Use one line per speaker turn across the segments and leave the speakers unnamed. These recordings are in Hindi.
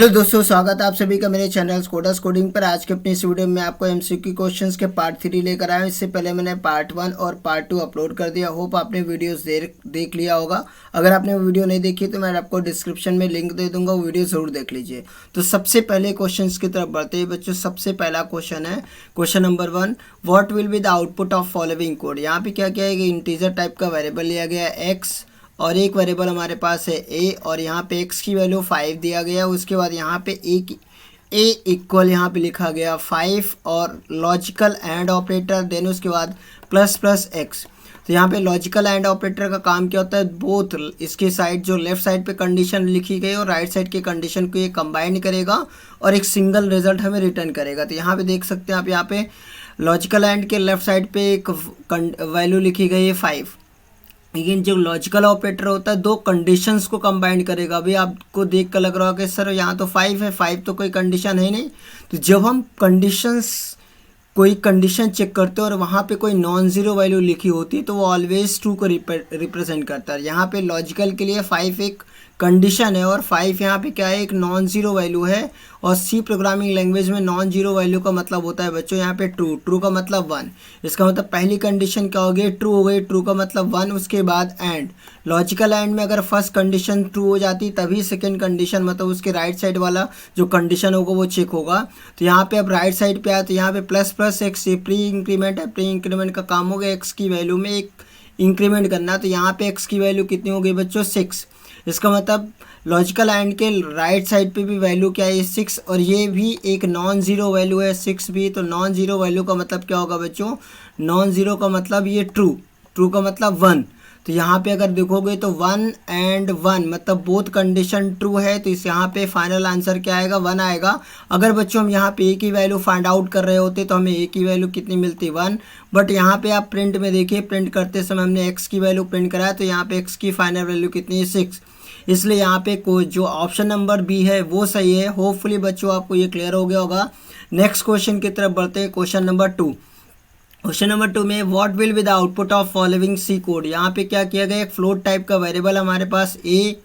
हेलो दोस्तों, स्वागत है आप सभी का मेरे चैनल कोडस कोडिंग पर। आज के अपने इस वीडियो में आपको एमसीक्यू क्वेश्चंस के पार्ट 3 लेकर आया हूं। इससे पहले मैंने पार्ट 1 और पार्ट 2 अपलोड कर दिया। होप आपने वीडियोस देख लिया होगा। अगर आपने वो वीडियो नहीं देखी तो मैं आपको डिस्क्रिप्शन में लिंक दे दूंगा, वो वीडियो जरूर देख लीजिए। तो सबसे पहले क्वेश्चन की तरफ बढ़ते हैं बच्चों। सबसे पहला क्वेश्चन है question number 1, what will be the output of following code. यहाँ पे क्या क्या है कि इंटीजर टाइप का वेरिएबल लिया गया है एक्स, और एक वेरिएबल हमारे पास है ए, और यहाँ पे x की वैल्यू 5 दिया गया। उसके बाद यहाँ पे ए इक्वल यहाँ पे लिखा गया 5 और लॉजिकल एंड ऑपरेटर, देन उसके बाद प्लस प्लस x। तो यहाँ पे लॉजिकल एंड ऑपरेटर का काम क्या होता है, बोथ इसके साइड जो लेफ्ट साइड पे कंडीशन लिखी गई और राइट साइड की कंडीशन को ये कंबाइन करेगा और एक सिंगल रिजल्ट हमें रिटर्न करेगा। तो यहाँ पे देख सकते हैं आप, यहाँ पे लॉजिकल एंड के लेफ्ट साइड पे एक वैल्यू लिखी गई है 5, लेकिन जो लॉजिकल ऑपरेटर होता है दो कंडीशंस को कंबाइन करेगा। अभी आपको देख कर लग रहा होगा कि सर यहाँ तो 5 है, 5 तो कोई कंडीशन है नहीं। तो जब हम कोई कंडीशन चेक करते हैं और वहाँ पे कोई नॉन ज़ीरो वैल्यू लिखी होती है तो वो ऑलवेज ट्रू को रिप्रेजेंट करता है। यहाँ पे लॉजिकल के लिए 5 एक कंडीशन है और 5 यहाँ पे क्या है, एक नॉन ज़ीरो वैल्यू है। और सी प्रोग्रामिंग लैंग्वेज में नॉन ज़ीरो वैल्यू का मतलब होता है बच्चों यहाँ पे ट्रू। ट्रू का मतलब 1। इसका मतलब पहली कंडीशन क्या हो गई, ट्रू हो गई। ट्रू का मतलब 1। उसके बाद एंड, लॉजिकल एंड में अगर फर्स्ट कंडीशन ट्रू हो जाती तभी सेकेंड कंडीशन मतलब उसके राइट साइड वाला जो कंडीशन होगा वो चेक होगा। तो यहाँ पे अब राइट साइड पे आया तो यहाँ पे plus plus x, pre increment है। प्री इंक्रीमेंट का काम हो गया एक्स की वैल्यू में एक इंक्रीमेंट करना। तो यहाँ पे एक्स की वैल्यू कितनी हो गई बच्चों, 6। इसका मतलब लॉजिकल एंड के राइट साइड पे भी वैल्यू क्या है, 6, और ये भी एक नॉन ज़ीरो वैल्यू है 6 भी। तो नॉन ज़ीरो वैल्यू का मतलब क्या होगा बच्चों, नॉन ज़ीरो का मतलब ये ट्रू, ट्रू का मतलब 1। तो यहाँ पे अगर देखोगे तो 1 एंड 1 मतलब बोथ कंडीशन ट्रू है। तो इस यहाँ पे फाइनल आंसर क्या आएगा, 1 आएगा। अगर बच्चों हम यहाँ पे ए की वैल्यू फाइंड आउट कर रहे होते तो हमें ए की वैल्यू कितनी मिलती, 1। बट यहाँ पे आप प्रिंट में देखिए, प्रिंट करते समय हमने एक्स की वैल्यू प्रिंट कराया तो यहाँ पे एक्स की फाइनल वैल्यू कितनी है, 6। इसलिए यहाँ पे कोई जो ऑप्शन नंबर बी है वो सही है। होपफुली बच्चों आपको ये क्लियर हो गया होगा। नेक्स्ट क्वेश्चन की तरफ बढ़ते हैं, क्वेश्चन नंबर 2। क्वेश्चन नंबर 2 में what will be the output of following C code. यहाँ पे क्या किया गया, एक फ्लोट टाइप का वेरिएबल हमारे पास ए,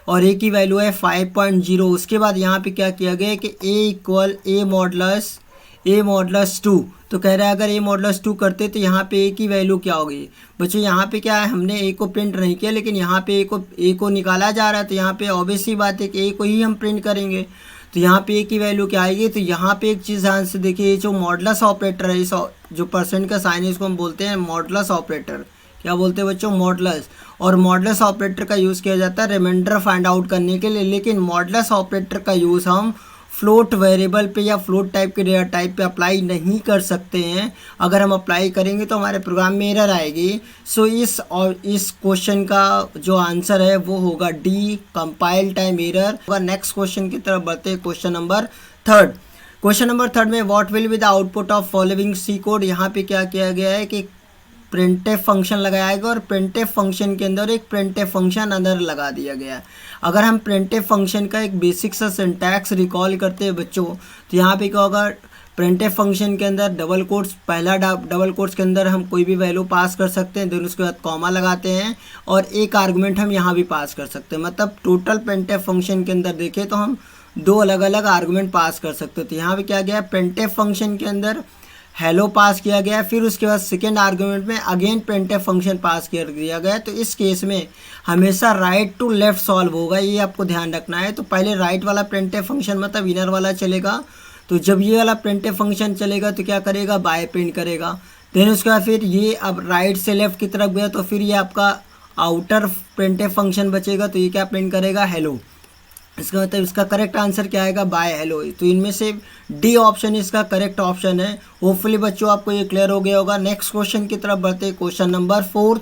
और ए की वैल्यू है 5.0। उसके बाद यहाँ पे क्या किया गया कि ए इक्वल ए मॉडलस 2। तो कह रहा है अगर ए मॉडलस 2 करते तो यहाँ पे ए की वैल्यू क्या होगी बच्चों। यहाँ पे क्या है, हमने ए को प्रिंट नहीं किया लेकिन यहाँ पे ए को निकाला जा रहा है। तो यहाँ पे ऑब्वियस सी बात है कि ए को ही हम प्रिंट करेंगे। तो यहाँ पे ए की वैल्यू क्या आएगी, तो यहाँ पे एक चीज़ ध्यान से देखिए, जो मॉडलस ऑपरेटर है, इस जो परसेंट का साइन है इसको हम बोलते हैं मॉडलस ऑपरेटर। क्या बोलते हैं बच्चों, मॉडलस। और मॉडलस ऑपरेटर का यूज़ किया जाता है रिमाइंडर फाइंड आउट करने के लिए। लेकिन मॉडलस ऑपरेटर का यूज़ हम फ्लोट वेरिएबल पे या फ्लोट टाइप के डेटा टाइप पे अप्लाई नहीं कर सकते हैं। अगर हम अप्लाई करेंगे तो हमारे प्रोग्राम में एरर आएगी। सो इस क्वेश्चन का जो आंसर है वो होगा D, compile time error. Next question की तरफ बढ़ते हैं, क्वेश्चन नंबर 3। क्वेश्चन नंबर 3 में what will be the output of following C code. यहाँ पे क्या किया गया है कि प्रिंटफ फंक्शन लगाया गया और प्रिंटफ फंक्शन के अंदर एक प्रिंटफ फंक्शन अंदर लगा दिया गया है। अगर हम प्रिंटफ फंक्शन का एक बेसिक सा सिंटैक्स रिकॉल करते हैं बच्चों, तो यहाँ पे क्या होगा, प्रिंटफ फंक्शन के अंदर डबल कोट्स, पहला डबल कोट्स के अंदर हम कोई भी वैल्यू पास कर सकते हैं, देन उसके बाद कॉमा लगाते हैं और एक आर्गुमेंट हम यहाँ भी पास कर सकते हैं। मतलब टोटल प्रिंटफ फंक्शन के अंदर देखें तो हम 2 अलग अलग आर्गुमेंट पास कर सकते हैं। तो यहाँ पे क्या गया, प्रिंटफ फंक्शन के अंदर हेलो पास किया गया, फिर उसके बाद सेकेंड आर्गुमेंट में अगेन प्रिंटफ फंक्शन पास कर दिया गया। तो इस केस में हमेशा राइट टू लेफ्ट सॉल्व होगा, ये आपको ध्यान रखना है। तो पहले राइट वाला प्रिंटफ फंक्शन मतलब इनर वाला चलेगा। तो जब ये वाला प्रिंटफ फंक्शन चलेगा तो क्या करेगा, बाय प्रिंट करेगा। देन उसके बाद फिर ये अब राइट से लेफ्ट की तरफ गया तो फिर ये आपका आउटर प्रिंटफ फंक्शन बचेगा। तो ये क्या प्रिंट करेगा, हेलो। इसका मतलब इसका करेक्ट आंसर क्या आएगा, बाय हेलो। तो इनमें से डी ऑप्शन इसका करेक्ट ऑप्शन है। होपफुली बच्चों आपको ये क्लियर हो गया होगा। नेक्स्ट क्वेश्चन की तरफ बढ़ते हैं, क्वेश्चन नंबर 4।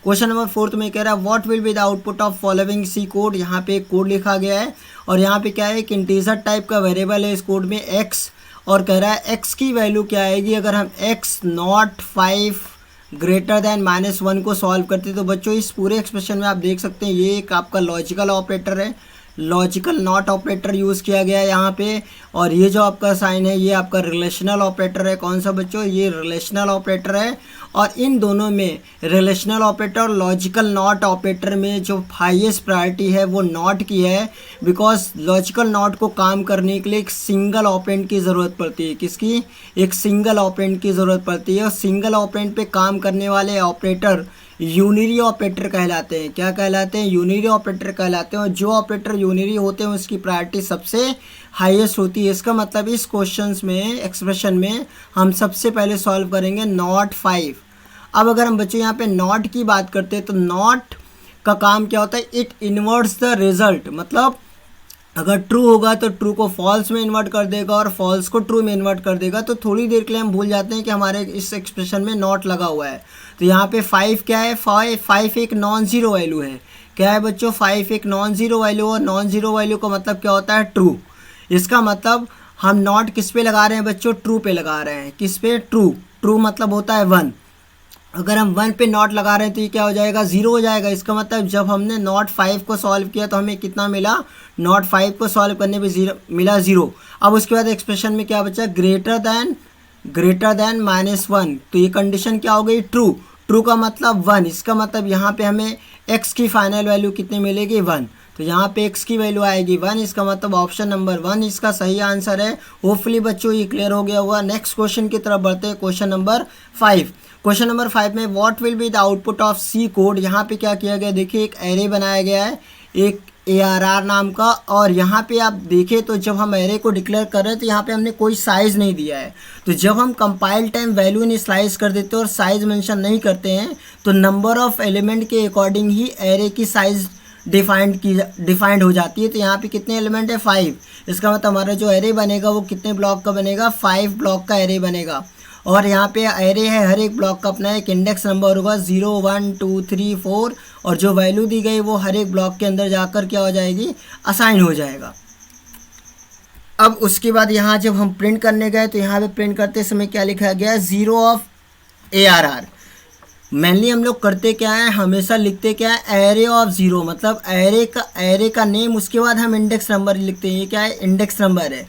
क्वेश्चन नंबर 4 में कह रहा है what will be the output of following C code. यहाँ पे एक कोड लिखा गया है और यहाँ पे क्या है, एक इंटीजर टाइप का वेरिएबल है इस कोड में एक्स, और कह रहा है एक्स की वैल्यू क्या आएगी अगर हम एक्स नॉट 5 ग्रेटर दैन -1 को सॉल्व करते। तो बच्चों इस पूरे एक्सप्रेशन में आप देख सकते हैं ये एक आपका लॉजिकल ऑपरेटर है। लॉजिकल नॉट ऑपरेटर यूज़ किया गया है यहाँ पे। और ये जो आपका साइन है ये आपका रिलेशनल ऑपरेटर है। कौन सा बच्चों? ये रिलेशनल ऑपरेटर है। और इन दोनों में रिलेशनल ऑपरेटर और लॉजिकल नॉट ऑपरेटर में जो हाईएस्ट प्रायोरिटी है वो नॉट की है, बिकॉज लॉजिकल नॉट को काम करने के लिए एक सिंगल ऑपरेंड की ज़रूरत पड़ती है। किसकी? एक सिंगल ऑपरेंड की ज़रूरत पड़ती है। और सिंगल ऑपरेंड पे काम करने वाले ऑपरेटर यूनिरी ऑपरेटर कहलाते हैं। क्या कहलाते हैं? यूनिरी ऑपरेटर कहलाते हैं। और जो ऑपरेटर यूनिरी होते हैं उसकी प्रायोरिटी सबसे हाईएस्ट होती है। इसका मतलब इस क्वेश्चंस में, एक्सप्रेशन में हम सबसे पहले सॉल्व करेंगे नॉट 5। अब अगर हम बच्चों यहाँ पे नॉट की बात करते हैं तो नॉट का काम क्या होता है? It इन्वर्ट्स the result. मतलब अगर ट्रू होगा तो ट्रू को फॉल्स में इन्वर्ट कर देगा और फॉल्स को ट्रू में इन्वर्ट कर देगा। तो थोड़ी देर के लिए हम भूल जाते हैं कि हमारे इस एक्सप्रेशन में नॉट लगा हुआ है। तो यहाँ पे 5 क्या है? 5 एक नॉन ज़ीरो वैल्यू है। क्या है बच्चों? 5 एक नॉन ज़ीरो वैल्यू। और नॉन ज़ीरो वैल्यू का मतलब क्या होता है? ट्रू। इसका मतलब हम नॉट किस पे लगा रहे हैं बच्चों? ट्रू पे लगा रहे हैं। किस पे? ट्रू। ट्रू मतलब होता है 1। अगर हम 1 पे नॉट लगा रहे हैं तो ये क्या हो जाएगा? 0 हो जाएगा। इसका मतलब जब हमने नॉट 5 को सॉल्व किया तो हमें कितना मिला? नॉट 5 को सॉल्व करने पे 0 मिला, 0। अब उसके बाद एक्सप्रेशन में क्या बचा? Greater than -1। तो ये कंडीशन क्या हो गई? ट्रू। ट्रू का मतलब 1। इसका मतलब यहाँ पे हमें x की फाइनल वैल्यू कितनी मिलेगी? 1। तो यहाँ पे x की वैल्यू आएगी 1। इसका मतलब ऑप्शन नंबर 1 इसका सही आंसर है। होपफुली बच्चों ये क्लियर हो गया होगा। नेक्स्ट क्वेश्चन की तरफ बढ़ते हैं। Question number 5। क्वेश्चन नंबर 5 में what will be the output of C code. यहाँ पे क्या किया गया? देखिए एक एरे बनाया गया है, एक ARR नाम का। और यहाँ पे आप देखें तो जब हम एरे को डिक्लेयर कर रहे हैं तो यहाँ पे हमने कोई साइज़ नहीं दिया है। तो जब हम कंपाइल टाइम वैल्यू इनिशियलाइज कर देते हैं और साइज़ मेंशन नहीं करते हैं तो नंबर ऑफ एलिमेंट के अकॉर्डिंग ही एरे की साइज़ डिफाइंड हो जाती है। तो यहाँ पे कितने एलिमेंट है? 5। इसका मतलब हमारा जो एरे बनेगा वो कितने ब्लॉक का बनेगा? 5 ब्लॉक का एरे बनेगा। और यहाँ पे एरे है, हर एक ब्लॉक का अपना एक इंडेक्स नंबर होगा 0 1 2 3 4। और जो वैल्यू दी गई वो हर एक ब्लॉक के अंदर जाकर क्या हो जाएगी? असाइन हो जाएगा। अब उसके बाद यहाँ जब हम प्रिंट करने गए तो यहाँ पे प्रिंट करते समय क्या लिखा गया? 0 ऑफ ARR। मेनली हम लोग करते क्या है? हमेशा लिखते क्या है? Array of 0। मतलब एरे का नेम, उसके बाद हम इंडेक्स नंबर लिखते हैं। ये क्या है? इंडेक्स नंबर है।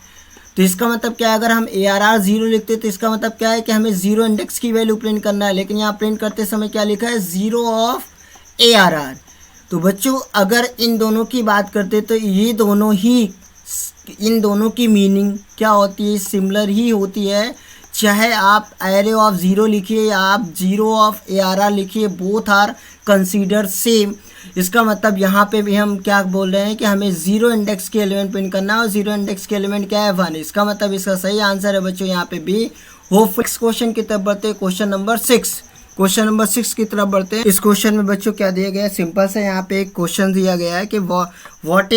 तो इसका मतलब क्या है? अगर हम ARR 0 लिखते तो इसका मतलब क्या है कि हमें 0 इंडेक्स की वैल्यू प्रिंट करना है। लेकिन यहाँ प्रिंट करते समय क्या लिखा है? 0 ऑफ ARR। तो बच्चों अगर इन दोनों की बात करते तो ये दोनों ही, इन दोनों की मीनिंग क्या होती है? सिमिलर ही होती है। चाहे आप एरे ऑफ 0 लिखिए या आप 0 ऑफ ARR लिखिए, बोथ आर कंसीडर सेम। इसका मतलब यहाँ पे भी हम क्या बोल रहे हैं कि हमें 0 इंडेक्स के एलिमेंट प्रिंट करना है और 0 इंडेक्स के एलिमेंट क्या है? 1। इसका मतलब इसका सही आंसर है बच्चों यहाँ पे बी। होप नेक्स्ट क्वेश्चन की तरफ बढ़ते हैं। Question number 6। क्वेश्चन नंबर 6 की तरफ बढ़ते हैं। इस क्वेश्चन में बच्चों क्या दिया गया है? सिंपल सा यहाँ पे एक क्वेश्चन दिया गया है कि what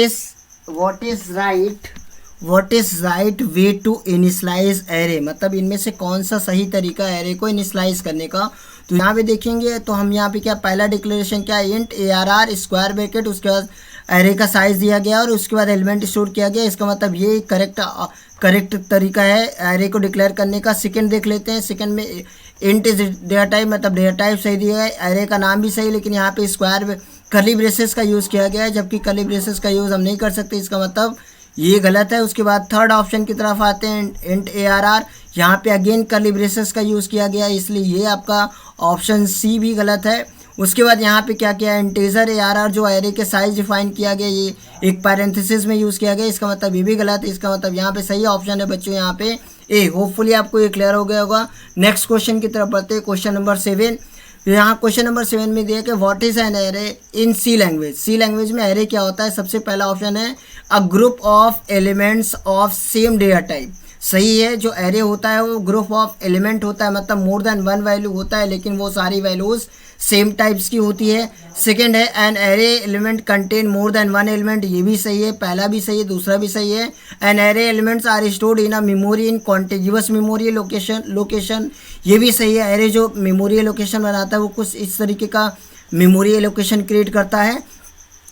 is right way to initialise array. मतलब इनमें से कौन सा सही तरीका है एरे को इनिशलाइज करने का। तो यहाँ पे देखेंगे तो हम यहाँ पे क्या, पहला डिक्लेरेशन क्या है? इंट ARR स्क्वायर ब्रैकेट, उसके बाद एरे का साइज दिया गया और उसके बाद एलिमेंट स्टोर किया गया। इसका मतलब ये करेक्ट तरीका है एरे को डिक्लेयर करने का। सेकंड देख लेते हैं। सेकंड में इंट इज डेटा टाइप, मतलब डेटा टाइप सही दिया है, एरे का नाम भी सही, लेकिन यहाँ पे स्क्वायर कर्ली ब्रेसेस का यूज़ किया गया है, जबकि कर्ली ब्रेसेस का यूज़ हम नहीं कर सकते। इसका मतलब ये गलत है। उसके बाद थर्ड ऑप्शन की तरफ आते हैं, इंट ARR। यहाँ पे अगेन कर्ली ब्रेसेस का यूज़ किया गया है, इसलिए ये आपका ऑप्शन सी भी गलत है। उसके बाद यहाँ पे क्या किया? इंटीजर ARR जो एरे के साइज डिफाइन किया गया, ये एक पैरेंथेसिस में यूज़ किया गया। इसका मतलब ये भी गलत है। इसका मतलब यहाँ पे सही ऑप्शन है बच्चों यहाँ पे ए। होपफुली आपको ये क्लियर हो गया होगा। नेक्स्ट क्वेश्चन की तरफ बढ़ते हैं। Question number 7। यहाँ क्वेश्चन नंबर 7 में दिया कि what is an array in C language. C language में एरे क्या होता है? सबसे पहला ऑप्शन है a group of elements of same data type. सही है। जो एरे होता है वो ग्रुप ऑफ एलिमेंट होता है, मतलब मोर देन 1 वैल्यू होता है, लेकिन वो सारी वैल्यूज सेम टाइप्स की होती है। सेकेंड है an array element contain more than 1 element. ये भी सही है, पहला भी सही है, दूसरा भी सही है। An array elements are stored in a memory in contiguous memory location. ये भी सही है। एरे जो मेमोरी लोकेशन बनाता है वो कुछ इस तरीके का मेमोरी लोकेशन क्रिएट करता है,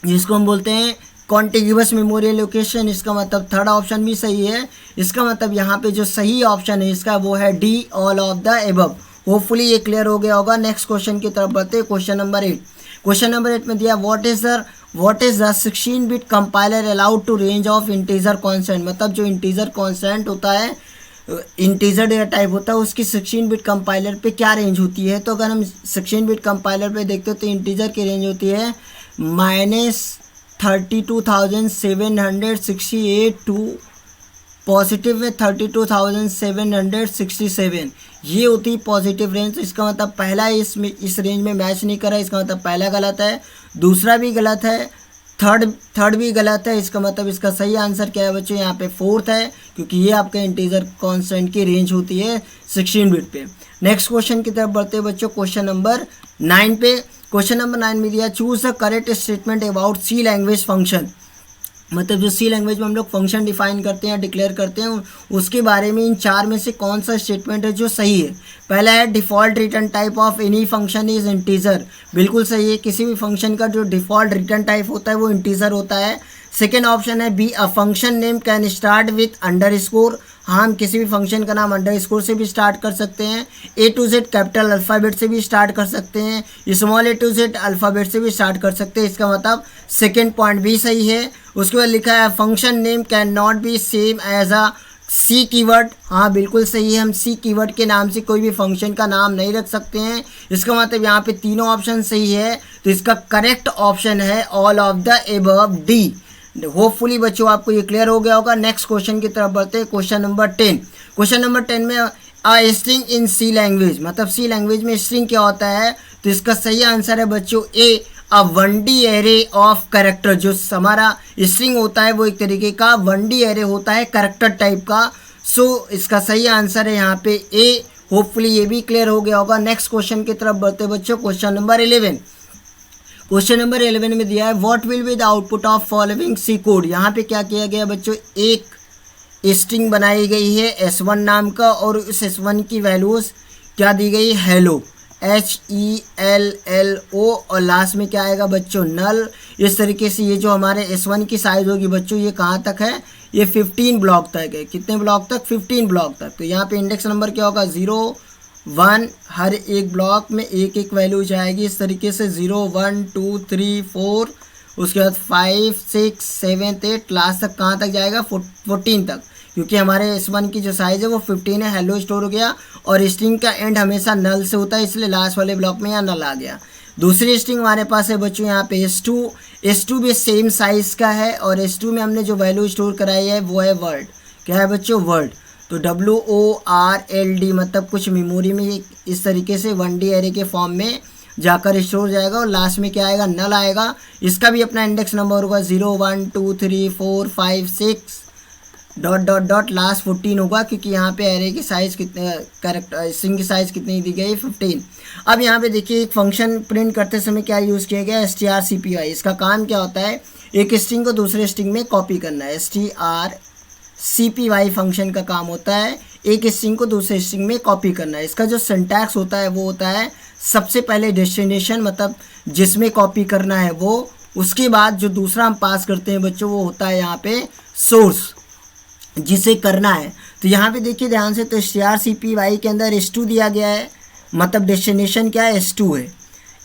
जिसको हम बोलते हैं कॉन्टिग्यूअस मेमोरी लोकेशन। इसका मतलब थर्ड ऑप्शन भी सही है। इसका मतलब यहाँ पे जो सही ऑप्शन है इसका वो है D, all of the above. Hopefully ये क्लियर हो गया होगा। नेक्स्ट क्वेश्चन की तरफ बढ़ते हैं। Question number 8। क्वेश्चन नंबर 8 में दिया what what is the 16 bit compiler allowed to range of integer constant, मतलब जो इंटीजर कॉन्स्टेंट होता है, इंटीजर डेटा टाइप होता है, उसकी 16 बिट कंपाइलर पे क्या रेंज होती है। तो अगर हम 16 बिट कंपाइलर पे देखते हो तो इंटीजर की रेंज होती है -32,768 टू पॉजिटिव में 32,767, ये होती है पॉजिटिव रेंज। तो इसका मतलब पहला इस रेंज में मैच नहीं कर रहा है, इसका मतलब पहला गलत है, दूसरा भी गलत है, थर्ड भी गलत है। इसका मतलब इसका सही आंसर क्या है बच्चों, यहाँ पे फोर्थ है, क्योंकि ये आपका इंटीजर कांस्टेंट की रेंज होती है 16 बिट पे। नेक्स्ट क्वेश्चन की तरफ बढ़ते हैं बच्चों, क्वेश्चन नंबर 9 पे। क्वेश्चन नंबर 9 में दिया choose the correct statement about C language function, मतलब जो सी लैंग्वेज में हम लोग फंक्शन डिफाइन करते हैं, डिक्लेयर करते हैं, उसके बारे में इन चार में से कौन सा स्टेटमेंट है जो सही है। पहला है default return type of any function is integer, बिल्कुल सही है, किसी भी फंक्शन का जो डिफ़ॉल्ट रिटर्न टाइप होता है वो इंटीजर होता है। सेकेंड ऑप्शन है be a function name can start with underscore, हाँ हम किसी भी फंक्शन का नाम अंडरस्कोर से भी स्टार्ट कर सकते हैं, A to Z capital alphabet से भी स्टार्ट कर सकते हैं, small A to Z alphabet से भी स्टार्ट कर सकते हैं, इसका मतलब सेकेंड पॉइंट भी सही है। उसके बाद लिखा है function name can not be same as a C keyword, हाँ बिल्कुल सही है, हम सी कीवर्ड के नाम से कोई भी फंक्शन का नाम नहीं रख सकते हैं। इसका मतलब यहाँ पे तीनों ऑप्शन सही है, तो इसका करेक्ट ऑप्शन है all of the above D. Hopefully बच्चों आपको ये क्लियर हो गया होगा। नेक्स्ट क्वेश्चन की तरफ बढ़ते हैं, क्वेश्चन नंबर 10। क्वेश्चन नंबर 10 में a string in C language, मतलब सी लैंग्वेज में स्ट्रिंग क्या होता है, तो इसका सही आंसर है बच्चों ए अ 1D एरे ऑफ कैरेक्टर। जो हमारा स्ट्रिंग होता है वो एक तरीके का 1D एरे होता है कैरेक्टर टाइप का, सो इसका सही आंसर है यहाँ पे ए। होपफुली ये भी क्लियर हो गया होगा। नेक्स्ट क्वेश्चन की तरफ बढ़ते बच्चों, क्वेश्चन नंबर 11। क्वेश्चन नंबर 11 में दिया है what will be the output of following C code. यहाँ पे क्या किया गया बच्चों, एक स्ट्रिंग बनाई गई है S1 नाम का, और उस S1 की वैल्यूज क्या दी गई, हेलो HELLO, और लास्ट में क्या आएगा बच्चों, नल। इस तरीके से ये जो हमारे S1 की साइज होगी बच्चों, ये कहाँ तक है, ये 15 ब्लॉक तक है। कितने ब्लॉक तक, 15 ब्लॉक तक। तो यहाँ पे इंडेक्स नंबर क्या होगा, 0 1, हर एक ब्लॉक में एक एक वैल्यू जाएगी इस तरीके से 0 1 2 3 4, उसके बाद 5 6 7 8, लास्ट तक कहाँ तक जाएगा, 14 तक, क्योंकि हमारे S1 की जो साइज़ है वो 15 है। हेलो स्टोर हो गया, और स्ट्रिंग का एंड हमेशा नल से होता है, इसलिए लास्ट वाले ब्लॉक में यहाँ नल आ गया। दूसरी स्ट्रिंग हमारे पास है बच्चों यहाँ पे S2 भी सेम साइज़ का है, और S2 में हमने जो वैल्यू स्टोर कराई है वो है वर्ड। क्या है बच्चों, वर्ड। तो WORLD, मतलब कुछ मेमोरी में इस तरीके से 1D एरे के फॉर्म में जाकर स्टोर हो जाएगा, और लास्ट में क्या आएगा, नल आएगा। इसका भी अपना इंडेक्स नंबर होगा 0 1 2 3 4 5 6 डॉट डॉट डॉट, लास्ट 14 होगा, क्योंकि यहाँ पे एरे की साइज़ कितने, करेक्ट स्ट्रिंग की साइज़ कितनी दी गई, 15। अब यहाँ पे देखिए एक फंक्शन प्रिंट करते समय क्या यूज़ किया गया, strcpy। इसका काम क्या होता है, एक स्ट्रिंग को दूसरे स्ट्रिंग में कॉपी करना है। strcpy फंक्शन का काम होता है एक स्ट्रिंग को दूसरे स्ट्रिंग में कॉपी करना है। इसका जो सिंटैक्स होता है वो होता है सबसे पहले डेस्टिनेशन, मतलब जिसमें कॉपी करना है वो, उसके बाद जो दूसरा हम पास करते हैं बच्चों वो होता है यहाँ पे सोर्स, जिसे करना है। तो यहाँ पे देखिए ध्यान से, तो strcpy के अंदर S2 दिया गया है, मतलब डेस्टिनेशन क्या है, S2 है।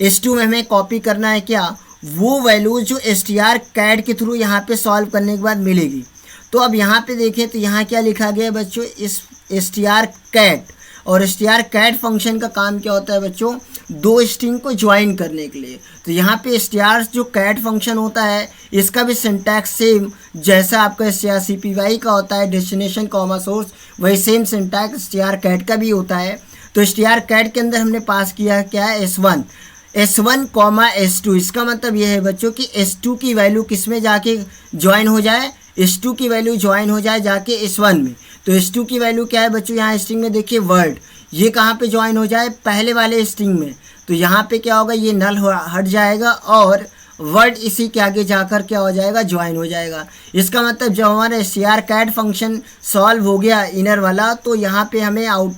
S2 में हमें कॉपी करना है क्या, वो वैल्यू जो strcat के थ्रू यहाँ पे सॉल्व करने के बाद मिलेगी। तो अब यहाँ पे देखें तो यहाँ क्या लिखा गया है बच्चों, इस strcat, और strcat फंक्शन का काम क्या होता है बच्चों, दो स्ट्रिंग को ज्वाइन करने के लिए। तो यहाँ पे str जो cat फंक्शन होता है, इसका भी सिंटैक्स सेम जैसा आपका strcpy का होता है, डेस्टिनेशन कॉमा सोर्स, वही सेम सिंटैक्स strcat का भी होता है। तो strcat के अंदर हमने पास किया क्या है, S1 कॉमा S2। इसका मतलब यह है बच्चों कि S2 की वैल्यू किस में जाके ज्वाइन हो जाए, S2 की वैल्यू ज्वाइन हो जाए जाके S1 में। तो S2 की वैल्यू क्या है बच्चों, यहाँ स्ट्रिंग में देखिए वर्ड, ये कहाँ पे ज्वाइन हो जाए, पहले वाले स्ट्रिंग में। तो यहाँ पे क्या होगा, ये नल हट जाएगा, और वर्ड इसी के आगे जाकर क्या हो जाएगा, ज्वाइन हो जाएगा। इसका मतलब जब हमारा strcat फंक्शन सॉल्व हो गया इनर वाला, तो यहाँ पे हमें आउट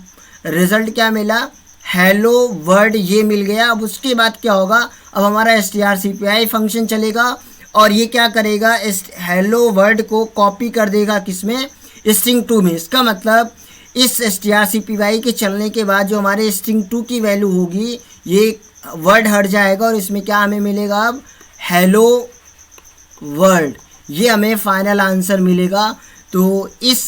रिजल्ट क्या मिला, हेलो वर्ड, ये मिल गया। अब उसके बाद क्या होगा, अब हमारा strcpy फंक्शन चलेगा, और ये क्या करेगा, इस हेलो वर्ड को कॉपी कर देगा किसमें, स्ट्रिंग 2 में। इसका मतलब इस strcpy के चलने के बाद जो हमारे स्ट्रिंग 2 की वैल्यू होगी, ये वर्ड हट जाएगा, और इसमें क्या हमें मिलेगा, अब हेलो वर्ल्ड, ये हमें फाइनल आंसर मिलेगा। तो इस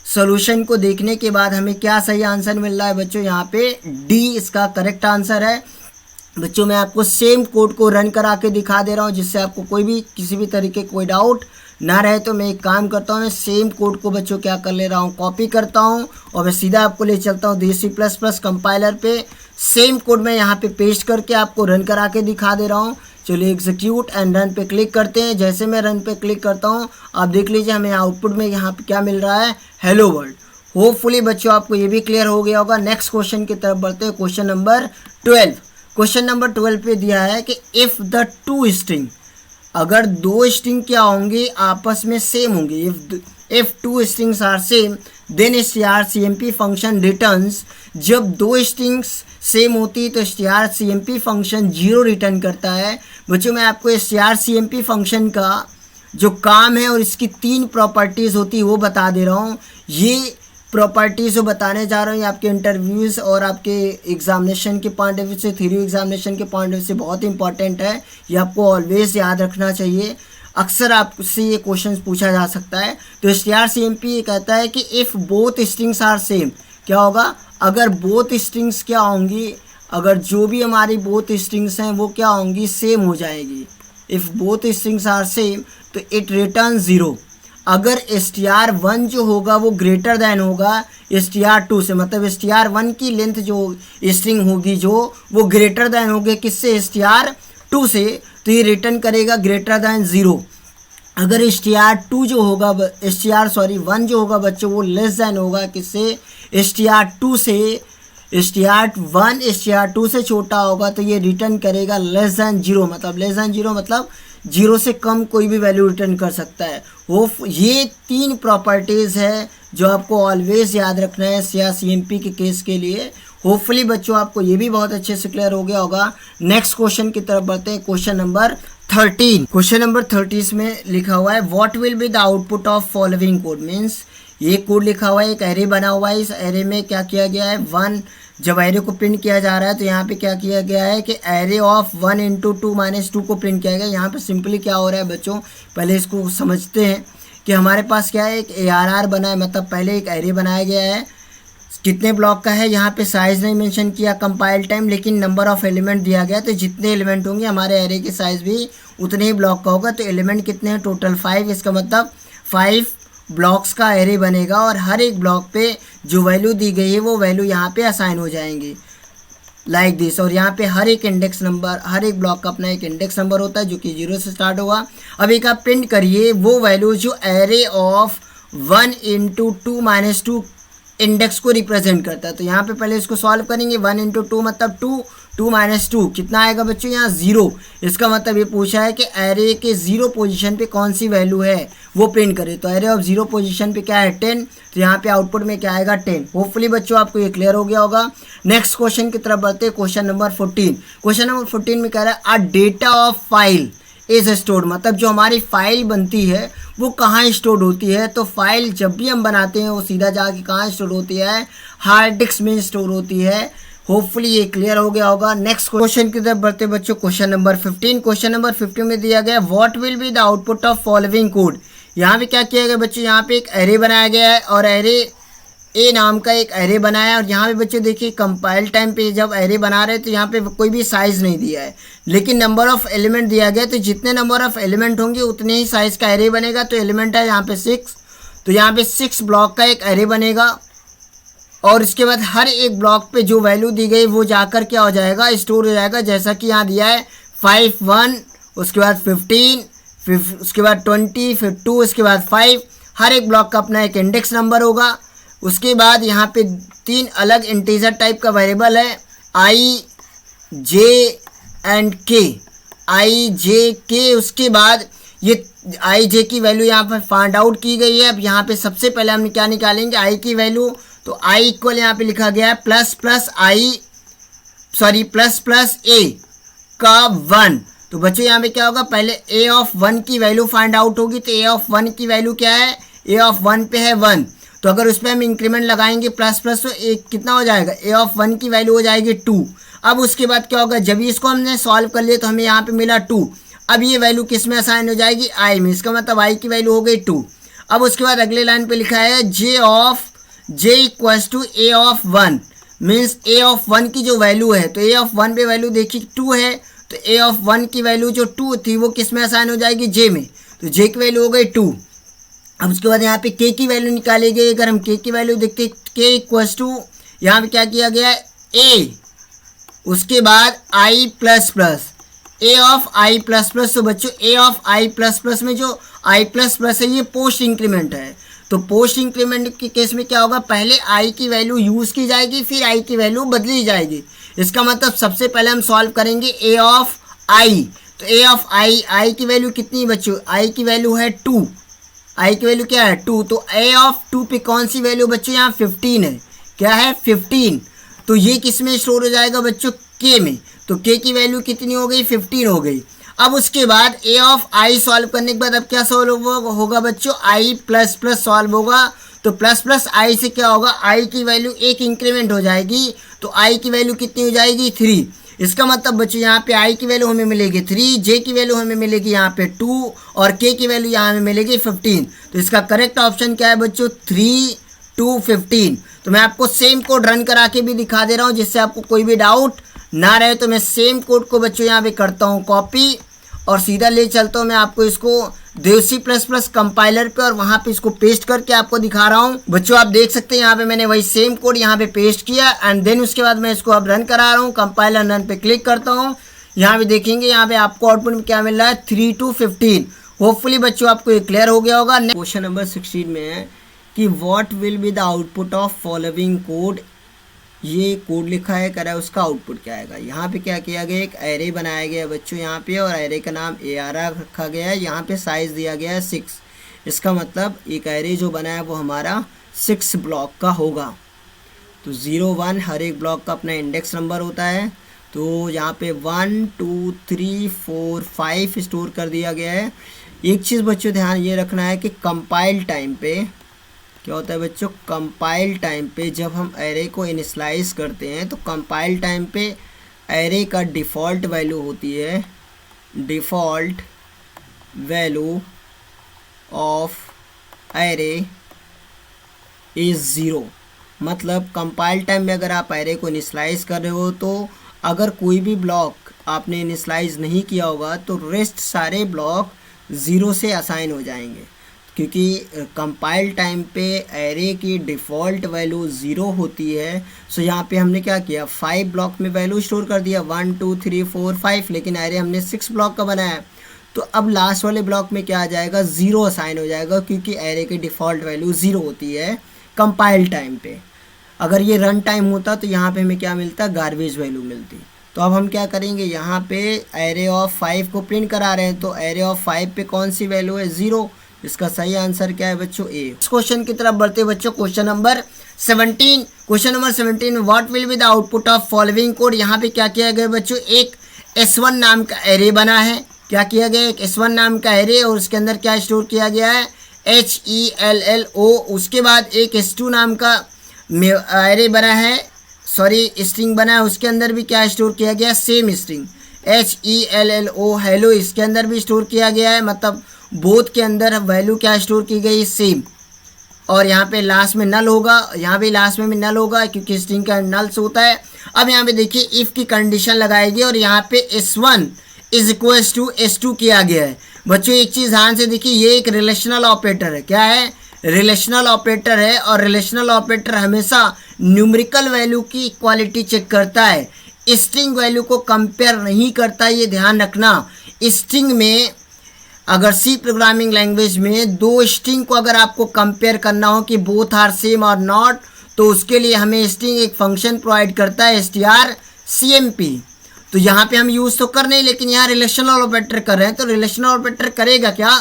सॉल्यूशन को देखने के बाद हमें क्या सही आंसर मिल रहा है बच्चों, यहाँ पे डी इसका करेक्ट आंसर है। बच्चों मैं आपको सेम कोड को रन करा के दिखा दे रहा हूँ जिससे आपको कोई भी किसी भी तरीके कोई डाउट ना रहे। तो मैं एक काम करता हूँ, मैं सेम कोड को बच्चों क्या कर ले रहा हूँ, कॉपी करता हूँ और मैं सीधा आपको ले चलता हूँ DC++ कंपाइलर पे। सेम कोड मैं यहाँ पे पेस्ट करके आपको रन करा के दिखा दे रहा हूँ। चलिए एग्जीक्यूट एंड रन पे क्लिक करते हैं। जैसे मैं रन पे क्लिक करता हूँ आप देख लीजिए हमें आउटपुट में यहाँ पे क्या मिल रहा है, हेलो वर्ल्ड। होपफुली बच्चों आपको ये भी क्लियर हो गया होगा। नेक्स्ट क्वेश्चन की तरफ बढ़ते हैं, क्वेश्चन नंबर 12। क्वेश्चन नंबर 12 पे दिया है कि इफ़ द टू स्ट्रिंग, अगर दो स्ट्रिंग क्या होंगे आपस में सेम होंगे, if two strings are same then strcmp function returns, जब दो स्ट्रिंग्स सेम होती है तो strcmp फंक्शन 0 रिटर्न करता है। बच्चों मैं आपको strcmp फंक्शन का जो काम है और इसकी 3 प्रॉपर्टीज़ होती है वो बता दे रहा हूँ। ये प्रॉपर्टीज़ जो बताने जा रहा हूँ ये आपके इंटरव्यूज़ और आपके एग्जामिनेशन के पॉइंट ऑफ व्यू से, थ्योरी एग्जामिनेशन के पॉइंट ऑफ व्यू से बहुत इंपॉर्टेंट है। ये आपको ऑलवेज याद रखना चाहिए, अक्सर आपसे ये क्वेश्चन पूछा जा सकता है। तो strcmp ये कहता है कि if both strings are same, क्या होगा, अगर बोथ स्ट्रिंग्स क्या होंगी, अगर जो भी हमारी बोथ स्ट्रिंग्स हैं वो क्या होंगी, सेम हो जाएगी। If both strings are same तो इट रिटर्न 0। अगर str1 जो होगा वो ग्रेटर दैन होगा str2 से, मतलब str1 की लेंथ जो स्ट्रिंग होगी जो वो ग्रेटर दैन होगी किससे, str2 से, तो ये रिटर्न करेगा ग्रेटर दैन 0। अगर str1 जो होगा बच्चों वो लेस दैन होगा किससे, str2 से, str1 str2 से छोटा होगा तो ये रिटर्न करेगा लेस दैन 0, मतलब लेस दैन 0 मतलब 0 से कम कोई भी वैल्यू रिटर्न कर सकता है। वो ये 3 प्रॉपर्टीज़ है जो आपको ऑलवेज याद रखना है strcmp के केस के लिए। होपफुली बच्चों आपको ये भी बहुत अच्छे से क्लियर हो गया होगा। नेक्स्ट क्वेश्चन की तरफ बढ़ते हैं, क्वेश्चन नंबर 13। क्वेश्चन नंबर 30 में लिखा हुआ है what will be the output of following code, means ये कोड लिखा हुआ है, एक एरे बना हुआ है, इस एरे में क्या किया गया है, 1 जब एरे को प्रिंट किया जा रहा है तो यहाँ पे क्या किया गया है कि एरे ऑफ 1 × 2 - 2 को प्रिंट किया गया। यहाँ पे सिंपली क्या हो रहा है बच्चों, पहले इसको समझते हैं कि हमारे पास क्या है, एक ARR बना है, मतलब पहले एक एरे बनाया गया है, कितने ब्लॉक का है, यहाँ पे साइज़ नहीं मेंशन किया कंपाइल टाइम, लेकिन नंबर ऑफ एलिमेंट दिया गया। तो जितने एलिमेंट होंगे हमारे एरे की साइज़ भी उतने ही ब्लॉक का होगा। तो एलिमेंट कितने हैं, टोटल 5, इसका मतलब 5 ब्लॉक्स का एरे बनेगा और हर एक ब्लॉक पे जो वैल्यू दी गई है वो वैल्यू यहाँ पे असाइन हो जाएंगी लाइक दिस। और यहाँ पे हर एक इंडेक्स नंबर, हर एक ब्लॉक का अपना एक इंडेक्स नंबर होता है जो कि 0 से स्टार्ट होगा। अब एक आप प्रिंट करिए वो वैल्यू जो एरे ऑफ 1 × 2 - 2 इंडेक्स को रिप्रेजेंट करता है। तो यहाँ पे पहले इसको सॉल्व करेंगे, 1 × 2 मतलब 2, 2 - 2 कितना आएगा बच्चों, यहाँ 0। इसका मतलब ये पूछा है कि एरे के 0 पोजीशन पे कौन सी वैल्यू है वो प्रिंट करे। तो एरे ऑफ 0 पोजीशन पे क्या है, 10, तो यहाँ पे आउटपुट में क्या आएगा, 10। होपफुली बच्चों आपको ये क्लियर हो गया होगा। नेक्स्ट क्वेश्चन की तरफ बढ़ते हैं, क्वेश्चन नंबर 14। क्वेश्चन नंबर 14 में कह रहा है a data of file is stored, मतलब जो हमारी फाइल बनती है वो कहाँ स्टोर होती है। तो फाइल जब भी हम बनाते हैं वो सीधा जाके कहाँ स्टोर होती है, हार्ड डिस्क में स्टोर होती है। होपफुली ये क्लियर हो गया होगा। नेक्स्ट क्वेश्चन की तरफ बढ़ते बच्चों, क्वेश्चन नंबर 15। क्वेश्चन नंबर 15 में दिया गया what will be the output of following code. यहाँ पे क्या किया गया बच्चों, यहाँ पे एक एरे बनाया गया है और एरे ए नाम का एक एरे बनाया है। और यहाँ पे बच्चों देखिए कंपाइल टाइम पे जब एरे बना रहे हैं तो यहाँ पे कोई भी साइज़ नहीं दिया है, लेकिन नंबर ऑफ़ एलिमेंट दिया गया। तो जितने नंबर ऑफ़ एलिमेंट होंगे उतने ही साइज़ का एरे बनेगा। तो एलिमेंट है यहाँ पे 6, तो यहाँ पे 6 ब्लॉक का एक एरे बनेगा और इसके बाद हर एक ब्लॉक पे जो वैल्यू दी गई वो जाकर क्या हो जाएगा, स्टोर हो जाएगा। जैसा कि यहाँ दिया है 5 1, उसके बाद 15, फिर उसके बाद 20, फिर 2, उसके बाद 5। हर एक ब्लॉक का अपना एक इंडेक्स नंबर होगा। उसके बाद यहाँ पे 3 अलग इंटीजर टाइप का वेरिएबल है, i, j and k, i, j, k। उसके बाद ये i, j की वैल्यू यहाँ पर फाइंड आउट की गई है। अब यहाँ पे सबसे पहले हम क्या निकालेंगे, i की वैल्यू। तो i इक्वल यहाँ पे लिखा गया है प्लस a का 1। तो बच्चों यहाँ पे क्या होगा, पहले a ऑफ 1 की वैल्यू फाइंड आउट होगी। तो a ऑफ 1 की वैल्यू क्या है, a ऑफ 1 पे है 1, तो अगर उस पर हम इंक्रीमेंट लगाएंगे प्लस तो एक कितना हो जाएगा, a ऑफ 1 की वैल्यू हो जाएगी 2। अब उसके बाद क्या होगा, जब इसको हमने सॉल्व कर लिया तो हमें यहाँ पे मिला 2। अब ये वैल्यू किस में असाइन हो जाएगी, आई में। इसका मतलब आई की वैल्यू हो गई 2। अब उसके बाद अगले लाइन पे लिखा है J equals to A of 1, means A of 1 की जो वैल्यू है, तो ए ऑफ 1 पे वैल्यू देखिए 2 है, तो ए ऑफ 1 की वैल्यू जो 2 थी वो किस में असाइन हो जाएगी, जे में। तो जे की वैल्यू हो गई 2। अब उसके बाद यहाँ पे के की वैल्यू निकाली गई। अगर हम के की वैल्यू देखते, के इक्वल्स टू यहाँ पे क्या किया गया है, ए, उसके बाद I plus plus, A of I plus plus. तो बच्चों A of I plus plus में जो आई प्लस प्लस है ये पोस्ट इंक्रीमेंट है। तो पोस्ट इंक्रीमेंट के केस में क्या होगा, पहले आई की वैल्यू यूज़ की जाएगी, फिर आई की वैल्यू बदली जाएगी। इसका मतलब सबसे पहले हम सॉल्व करेंगे ए ऑफ आई। तो ए ऑफ आई की वैल्यू कितनी बच्चों, आई की वैल्यू है 2, आई की वैल्यू क्या है 2। तो ए ऑफ 2 पे कौन सी वैल्यू बच्चों, यहाँ 15 है, क्या है 15। तो ये किस में स्टोर हो जाएगा बच्चों, के में। तो के की वैल्यू कितनी हो गई, 15 हो गई। अब उसके बाद ए ऑफ आई सॉल्व करने के बाद अब क्या सॉल्व होगा बच्चों, आई प्लस प्लस सॉल्व होगा। तो प्लस प्लस आई से क्या होगा, आई की वैल्यू एक इंक्रीमेंट हो जाएगी, तो आई की वैल्यू कितनी हो जाएगी 3। इसका मतलब बच्चों यहाँ पे आई की वैल्यू हमें मिलेगी 3, जे की वैल्यू हमें मिलेगी यहाँ पे 2 और के की वैल्यू यहाँ हमें मिलेगी 15। तो इसका करेक्ट ऑप्शन क्या है बच्चों, 3, 2, 15। तो मैं आपको सेम कोड रन करा के भी दिखा दे रहा हूँ जिससे आपको कोई भी डाउट ना रहे। तो मैं सेम कोड को बच्चों यहाँ पे करता हूँ कॉपी और सीधा ले चलता हूँ मैं आपको इसको देवसी प्लस प्लस कंपाइलर पे और वहाँ पे इसको पेस्ट करके आपको दिखा रहा हूँ। बच्चों आप देख सकते हैं यहाँ पे मैंने वही सेम कोड यहाँ पे पेस्ट किया एंड देन उसके बाद मैं इसको अब रन करा रहा हूँ। कंपाइलर रन पे क्लिक करता हूँ, यहाँ पे देखेंगे यहाँ पे आपको आउटपुट में क्या मिल रहा है, 3 to 15। होपफुली बच्चों आपको ये क्लियर हो गया होगा। क्वेश्चन नंबर 16 में है कि what will be the output of following code. ये कोड लिखा है, कह रहा है उसका आउटपुट क्या आएगा। यहाँ पे क्या किया गया, एक एरे बनाया गया बच्चों यहाँ पे और एरे का नाम ARR रखा गया है। यहाँ पे साइज़ दिया गया है 6। इसका मतलब एक एरे जो बना है वो हमारा 6 ब्लॉक का होगा। तो 0, 1 हर एक ब्लॉक का अपना इंडेक्स नंबर होता है। तो यहाँ पे 1, 2, 3, 4, 5 स्टोर कर दिया गया है। एक चीज़ बच्चों ध्यान ये रखना है कि कंपाइल टाइम पे क्या होता है बच्चों, कंपाइल टाइम पे जब हम एरे को इनिशियलाइज करते हैं तो कंपाइल टाइम पे एरे का डिफ़ॉल्ट वैल्यू होती है, default value of array is 0। मतलब कंपाइल टाइम में अगर आप एरे को इनिशियलाइज कर रहे हो तो अगर कोई भी ब्लॉक आपने इनिशियलाइज नहीं किया होगा तो रेस्ट सारे ब्लॉक 0 से असाइन हो जाएंगे, क्योंकि कंपाइल टाइम पे एरे की डिफ़ॉल्ट वैल्यू 0 होती है। सो यहाँ पे हमने क्या किया, 5 ब्लॉक में वैल्यू स्टोर कर दिया 1, 2, 3, 4, 5, लेकिन एरे हमने 6 ब्लॉक का बनाया। तो अब लास्ट वाले ब्लॉक में क्या आ जाएगा, 0 असाइन हो जाएगा, क्योंकि एरे की डिफ़ॉल्ट वैल्यू 0 होती है कंपाइल टाइम पे। अगर ये रन टाइम होता तो यहाँ पे हमें क्या मिलता, गार्बेज वैल्यू मिलती। तो अब हम क्या करेंगे, यहाँ पे एरे ऑफ 5 को प्रिंट करा रहे हैं, तो एरे ऑफ 5 पे कौन सी वैल्यू है, 0। इसका सही आंसर क्या है बच्चों, ए। इस क्वेश्चन की तरफ बढ़ते बच्चों, क्वेश्चन नंबर 17। क्वेश्चन नंबर 17 में what will be the output of following code. यहाँ पे क्या किया गया बच्चों, एक S1 नाम का एरे बना है। क्या किया गया, एक S1 नाम का एरे और उसके अंदर क्या स्टोर किया गया है, HELLO। उसके बाद एक S2 नाम का एरे बना है, सॉरी स्ट्रिंग बना है, उसके अंदर भी क्या स्टोर किया गया, सेम स्ट्रिंग HELLO हेलो, इसके अंदर भी स्टोर किया गया है। मतलब बोथ के अंदर वैल्यू क्या स्टोर की गई, सेम। और यहाँ पे लास्ट में नल होगा, यहाँ पे लास्ट में भी नल होगा क्योंकि स्ट्रिंग का नल्स होता है। अब यहाँ पे देखिए इफ़ की कंडीशन लगाएगी और यहाँ पे S1 is equals to S2 किया गया है। बच्चों एक चीज़ ध्यान से देखिए, ये एक रिलेशनल ऑपरेटर है। क्या है, रिलेशनल ऑपरेटर है और रिलेशनल ऑपरेटर हमेशा न्यूमेरिकल वैल्यू की क्वालिटी चेक करता है, स्ट्रिंग वैल्यू को कंपेयर नहीं करता। ये ध्यान रखना। स्ट्रिंग में अगर सी प्रोग्रामिंग लैंग्वेज में 2 स्ट्रिंग को अगर आपको कंपेयर करना हो कि बोथ आर सेम और नॉट, तो उसके लिए हमें स्ट्रिंग एक फंक्शन प्रोवाइड करता है strcmp। तो यहाँ पे हम यूज़ तो कर नहीं, लेकिन यहाँ रिलेशनल ऑपरेटर कर रहे हैं। तो रिलेशनल ऑपरेटर करेगा क्या,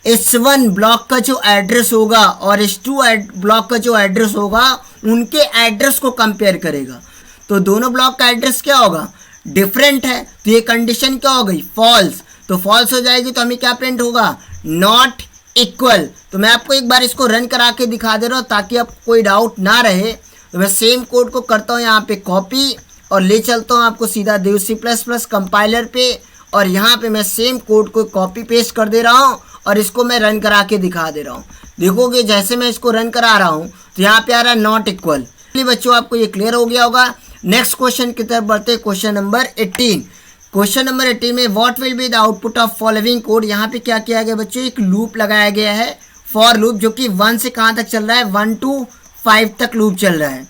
S1 ब्लॉक का जो एड्रेस होगा और S2 ब्लॉक का जो एड्रेस होगा उनके एड्रेस को कंपेयर करेगा। तो दोनों ब्लॉक का एड्रेस क्या होगा, डिफरेंट है। तो ये कंडीशन क्या हो गई, फॉल्स। तो फॉल्स हो जाएगी तो हमें क्या प्रिंट होगा, नॉट इक्वल। तो मैं आपको एक बार इसको रन करा के दिखा दे रहा हूँ ताकि आपको कोई डाउट ना रहे। तो मैं सेम कोड को करता हूँ यहाँ पे कॉपी और ले चलता हूँ आपको सीधा देवसी प्लस प्लस कंपाइलर पे और यहाँ पे मैं सेम कोड को कॉपी पेस्ट कर दे रहा हूँ और इसको मैं रन करा के दिखा दे रहा हूँ। देखोगे जैसे मैं इसको रन करा रहा हूँ तो यहाँ पे आ रहा है नॉट इक्वल। बच्चों आपको ये क्लियर हो गया होगा। नेक्स्ट क्वेश्चन की तरफ बढ़ते हैं, क्वेश्चन नंबर 18। क्वेश्चन नंबर 18 में what will be the output of following code. यहाँ पे क्या किया गया बच्चों, एक लूप लगाया गया है, फॉर लूप, जो कि 1 से कहाँ तक चल रहा है, 1 to 5 तक लूप चल रहा है।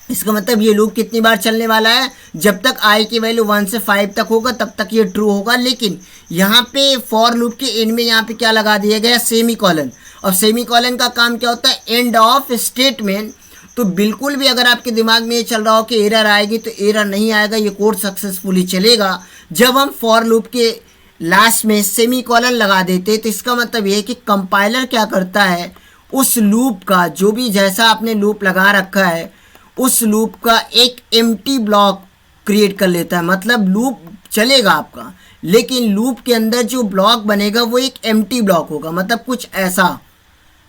इसका मतलब ये लूप कितनी बार चलने वाला है, जब तक आई की वैल्यू 1 से 5 तक होगा तब तक ये ट्रू होगा। लेकिन यहाँ पे फॉर लूप के एंड में यहाँ पे क्या लगा दिया गया, सेमी कॉलन। और सेमी कॉलन का काम क्या होता है, एंड ऑफ स्टेटमेंट। तो बिल्कुल भी अगर आपके दिमाग में ये चल रहा हो कि एरर आएगी, तो एरर नहीं आएगा, ये कोड सक्सेसफुली चलेगा जब हम फॉर लूप के लास्ट में सेमी कॉलन लगा देते। तो इसका मतलब ये है कि कंपाइलर क्या करता है, उस लूप का जो भी जैसा आपने लूप लगा रखा है उस लूप का एक एम्प्टी ब्लॉक क्रिएट कर लेता है। मतलब लूप चलेगा आपका, लेकिन लूप के अंदर जो ब्लॉक बनेगा वो एक एम्प्टी ब्लॉक होगा। मतलब कुछ ऐसा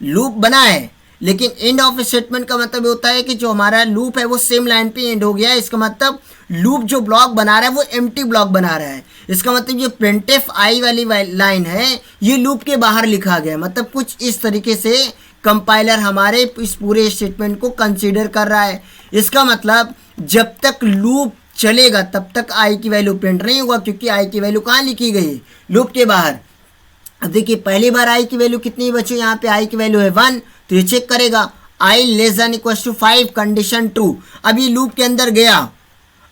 लूप बना है, लेकिन एंड ऑफ स्टेटमेंट का मतलब होता है कि जो हमारा लूप है वो सेम लाइन पे एंड हो गया है। इसका मतलब लूप जो ब्लॉक बना रहा है वो एम्प्टी ब्लॉक बना रहा है। इसका मतलब ये प्रिंटफ आई वाली लाइन है, ये लूप के बाहर लिखा गया है। मतलब कुछ इस तरीके से कंपाइलर हमारे इस पूरे स्टेटमेंट को कंसीडर कर रहा है। इसका मतलब जब तक लूप चलेगा तब तक आई की वैल्यू प्रिंट नहीं होगा, क्योंकि आई की वैल्यू कहाँ लिखी गई है, लूप के बाहर। अब देखिए पहली बार आई की वैल्यू कितनी बच्चों, यहाँ पे आई की वैल्यू है 1, तो ये चेक करेगा I less than equal to 5, condition true. अब ये लूप के अंदर गया,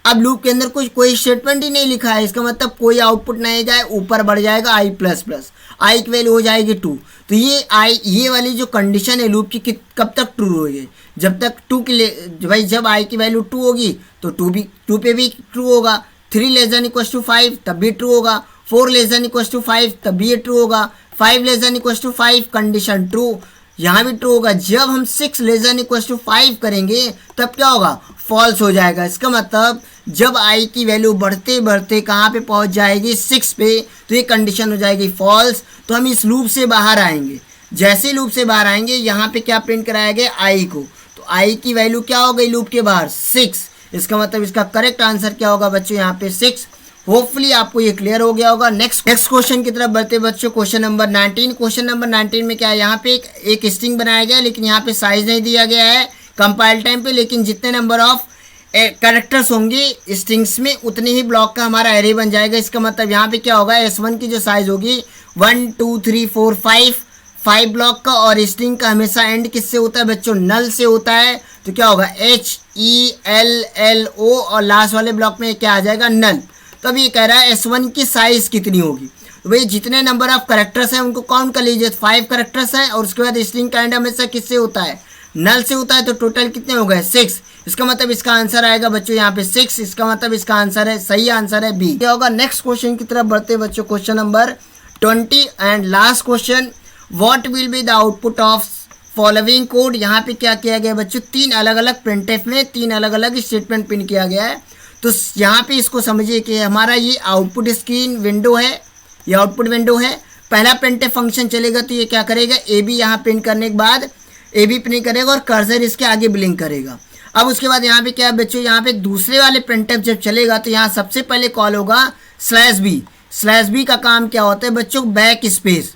अब लूप के अंदर कुछ कोई स्टेटमेंट ही नहीं लिखा है। इसका मतलब कोई आउटपुट नहीं जाए, ऊपर बढ़ जाएगा आई प्लस प्लस, आई की वैल्यू हो जाएगी 2। तो ये वाली जो कंडीशन है लूप की कब तक ट्रू होगी, जब तक 2 की भाई जब आई की वैल्यू 2 होगी तो 2 पे भी ट्रू होगा, 3 लेस देन इक्वल टू 5 तब भी ट्रू होगा, 4 लेस देन इक्वल टू 5 तब भी ये ट्रू होगा, 5 less than equal to 5 condition true, यहाँ भी ट्रू होगा। जब हम 6 लेस देन इक्वल टू 5 करेंगे तब क्या होगा, फॉल्स हो जाएगा। इसका मतलब जब आई की वैल्यू बढ़ते बढ़ते कहाँ पे पहुँच जाएगी, 6 पे, तो ये कंडीशन हो जाएगी फॉल्स। तो हम इस लूप से बाहर आएंगे, जैसे लूप से बाहर आएंगे यहाँ पे क्या प्रिंट कराया गया, आई को। तो आई की वैल्यू क्या हो गई लूप के बाहर, 6। इसका मतलब इसका करेक्ट आंसर क्या होगा बच्चों, यहाँ पे 6। होपफुली आपको ये क्लियर हो गया होगा। नेक्स्ट क्वेश्चन की तरफ बढ़ते बच्चों, क्वेश्चन नंबर 19। क्वेश्चन नंबर 19 में क्या है, यहाँ पे एक स्ट्रिंग बनाया गया, लेकिन यहाँ पे साइज नहीं दिया गया है कंपाइल टाइम पे, लेकिन जितने नंबर ऑफ कैरेक्टर्स होंगे स्ट्रिंग्स में उतने ही ब्लॉक का हमारा एरे बन जाएगा। इसका मतलब यहाँ पे क्या होगा, S1 की जो साइज होगी 1 2 3 4 5 ब्लॉक का, और स्ट्रिंग का हमेशा एंड किससे होता है बच्चों, नल से होता है। तो क्या होगा HELLO, और लास्ट वाले ब्लॉक में क्या आ जाएगा, नल। तो अब ये कह रहा है S1 की साइज कितनी होगी। तो भाई जितने नंबर ऑफ कैरेक्टर्स हैं उनको काउंट कर लीजिए, 5 कैरेक्टर्स हैं, और उसके बाद स्ट्रिंग का एंड हमेशा किससे होता है, नल से होता है। तो टोटल कितने हो गए, 6। इसका मतलब इसका आंसर आएगा बच्चों यहाँ पे 6। इसका मतलब इसका आंसर है, सही आंसर है बी। क्या होगा, नेक्स्ट क्वेश्चन की तरफ बढ़ते बच्चों, question number 20 and last question. What will be the output of following code. यहाँ पे क्या किया गया बच्चों, 3 अलग अलग प्रिंटफ में 3 अलग अलग स्टेटमेंट प्रिंट किया गया है। तो यहाँ पे इसको समझिए कि हमारा ये आउटपुट स्क्रीन विंडो है, ये आउटपुट विंडो है। पहला प्रिंटफ फंक्शन चलेगा तो ये क्या करेगा, ए बी यहाँ प्रिंट करने के बाद ए बी प्रिंट करेगा और कर्सर इसके आगे ब्लिंक करेगा। अब उसके बाद यहाँ पे क्या है बच्चों, यहाँ पे दूसरे वाले प्रिंटफ जब चलेगा तो यहाँ सबसे पहले कॉल होगा /b। /b का काम क्या होता है बच्चों, बैक स्पेस।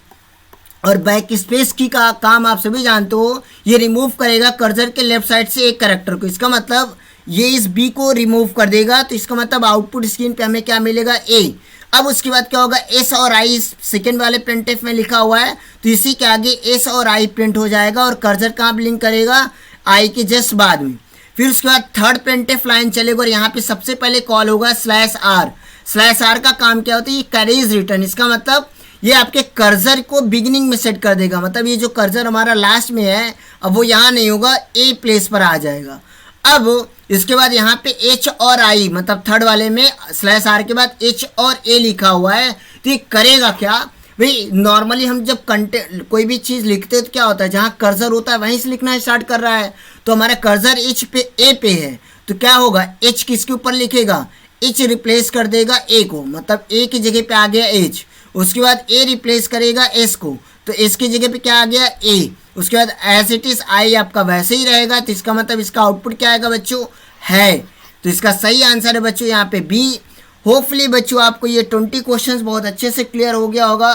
और बैक स्पेस की का काम आप सभी जानते हो, ये रिमूव करेगा कर्सर के लेफ्ट साइड से एक कैरेक्टर को। इसका मतलब ये इस बी को रिमूव कर देगा। तो इसका मतलब आउटपुट स्क्रीन पे हमें क्या मिलेगा, ए। अब उसके बाद क्या होगा, एस और आई सेकेंड वाले प्रिंटफ में लिखा हुआ है, तो इसी के आगे एस और आई प्रिंट हो जाएगा, और कर्सर कहाँ ब्लिंक करेगा, आई के जस्ट बाद में। फिर उसके बाद थर्ड प्रिंटफ लाइन चलेगा, और यहाँ पे सबसे पहले कॉल होगा /r। /r का काम क्या होता है, ये कैरीज रिटर्न। इसका मतलब ये आपके कर्सर को बिगिनिंग में सेट कर देगा। मतलब ये जो कर्सर हमारा लास्ट में है, अब वो यहाँ नहीं होगा, ए प्लेस पर आ जाएगा। अब इसके बाद यहाँ पे H और I, मतलब थर्ड वाले में /r के बाद H और A लिखा हुआ है। तो ये करेगा क्या भाई, नॉर्मली हम जब कंटेंट कोई भी चीज़ लिखते हैं तो क्या होता है, जहाँ कर्सर होता है वहीं से लिखना स्टार्ट कर रहा है। तो हमारा कर्सर H पे A पे है, तो क्या होगा, H किसके ऊपर लिखेगा, H रिप्लेस कर देगा A को, मतलब A की जगह पे आ गया H। उसके बाद A रिप्लेस करेगा S को, तो S की जगह पे क्या आ गया, A। उसके बाद एज इट इज आई आपका वैसे ही रहेगा। तो इसका मतलब इसका आउटपुट क्या आएगा बच्चों, है। तो इसका सही आंसर है बच्चों यहाँ पे बी। होपफुली बच्चों आपको ये 20 क्वेश्चंस बहुत अच्छे से क्लियर हो गया होगा।